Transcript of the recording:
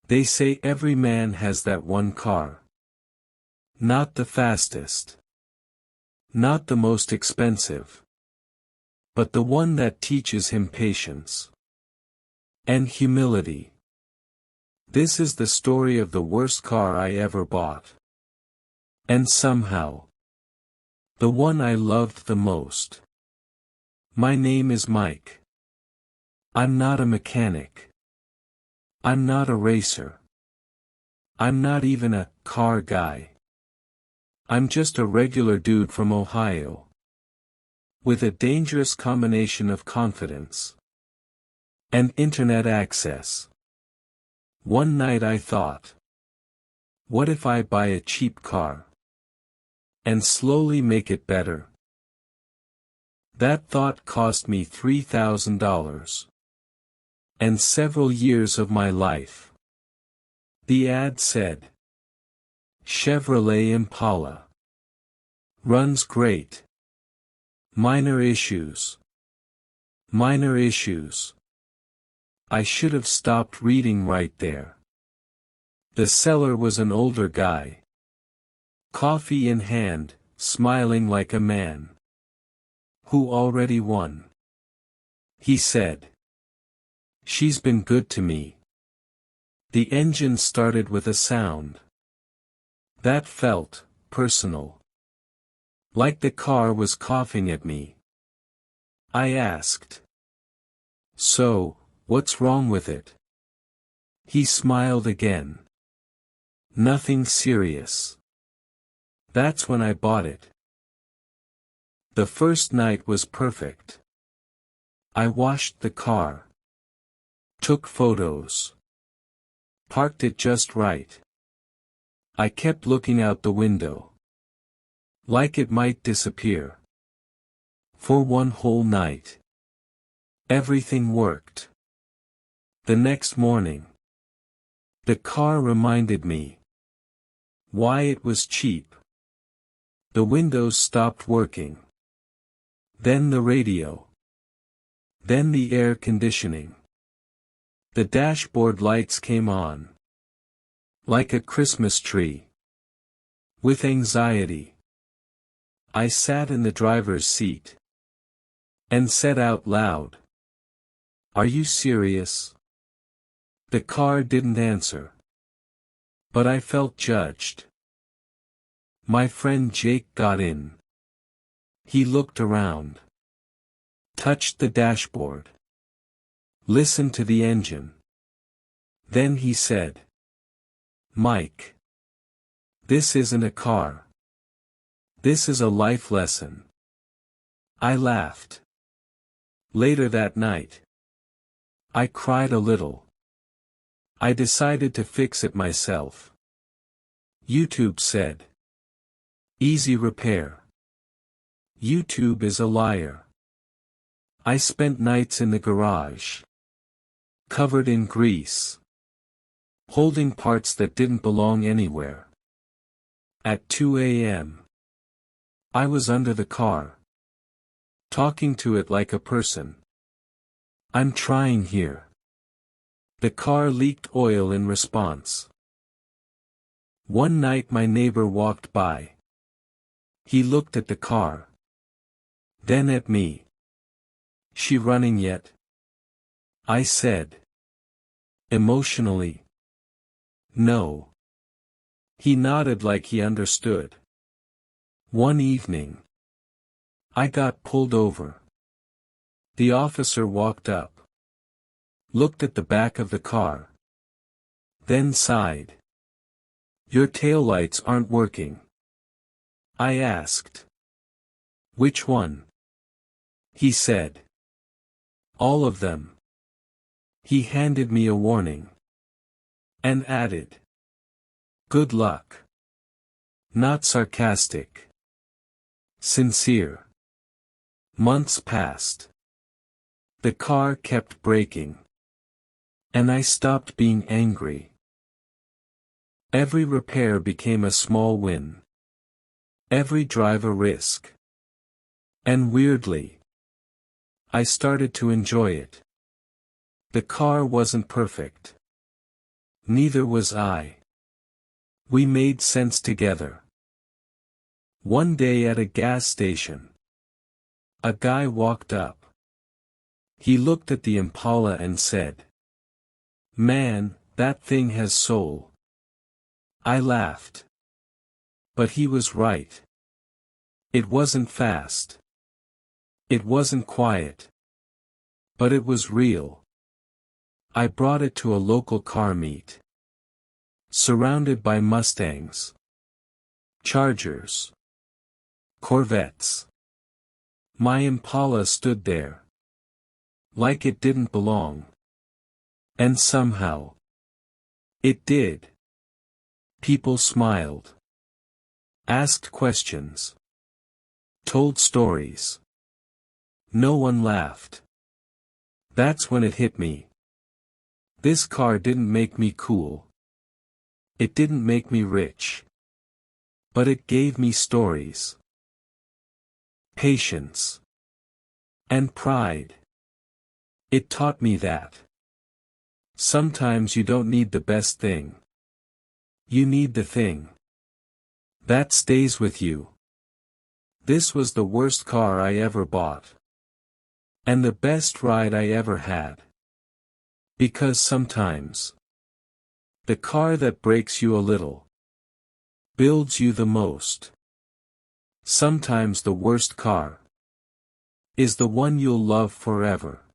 They say every man has that one car. Not the fastest. Not the most expensive. But the one that teaches him patience. And humility. This is the story of the worst car I ever bought. And somehow, the one I loved the most. My name is Mike. I'm not a mechanic. I'm not a racer. I'm not even a car guy. I'm just a regular dude from Ohio. With a dangerous combination of confidence and internet access. One night I thought, what if I buy a cheap car and slowly make it better? That thought cost me $3,000 and several years of my life. The ad said, Chevrolet Impala. Runs great. Minor issues. Minor issues. I should have stopped reading right there. The seller was an older guy. Coffee in hand, smiling like a man who already won. He said, "She's been good to me." The engine started with a sound that felt personal. Like the car was coughing at me. I asked, "So, what's wrong with it?" He smiled again. "Nothing serious." That's when I bought it. The first night was perfect. I washed the car. Took photos. Parked it just right. I kept looking out the window. Like it might disappear. For one whole night. Everything worked. The next morning. The car reminded me why it was cheap. The windows stopped working. Then the radio. Then the air conditioning. The dashboard lights came on. Like a Christmas tree. With anxiety. I sat in the driver's seat. And said out loud, "Are you serious?" The car didn't answer. But I felt judged. My friend Jake got in. He looked around. Touched the dashboard. Listened to the engine. Then he said, "Mike. This isn't a car. This is a life lesson." I laughed. Later that night, I cried a little. I decided to fix it myself. YouTube said, "Easy repair." YouTube is a liar. I spent nights in the garage. Covered in grease. Holding parts that didn't belong anywhere. At 2 a.m. I was under the car. Talking to it like a person. "I'm trying here." The car leaked oil in response. One night my neighbor walked by. He looked at the car. Then at me. "She running yet?" I said. Emotionally. "No." He nodded like he understood. One evening. I got pulled over. The officer walked up. Looked at the back of the car. Then sighed. "Your taillights aren't working." I asked. "Which one?" He said. "All of them." He handed me a warning. And added. "Good luck." Not sarcastic. Sincere. Months passed. The car kept breaking. And I stopped being angry. Every repair became a small win. Every drive a risk. And weirdly, I started to enjoy it. The car wasn't perfect. Neither was I. We made sense together. One day at a gas station, a guy walked up. He looked at the Impala and said, "Man, that thing has soul." I laughed. But he was right. It wasn't fast. It wasn't quiet. But it was real. I brought it to a local car meet. Surrounded by Mustangs, Chargers, Corvettes. My Impala stood there. Like it didn't belong. And somehow, it did. People smiled. Asked questions. Told stories. No one laughed. That's when it hit me. This car didn't make me cool. It didn't make me rich. But it gave me stories. Patience. And pride. It taught me that sometimes you don't need the best thing. You need the thing that stays with you. This was the worst car I ever bought. And the best ride I ever had. Because sometimes the car that breaks you a little builds you the most. Sometimes the worst car is the one you'll love forever.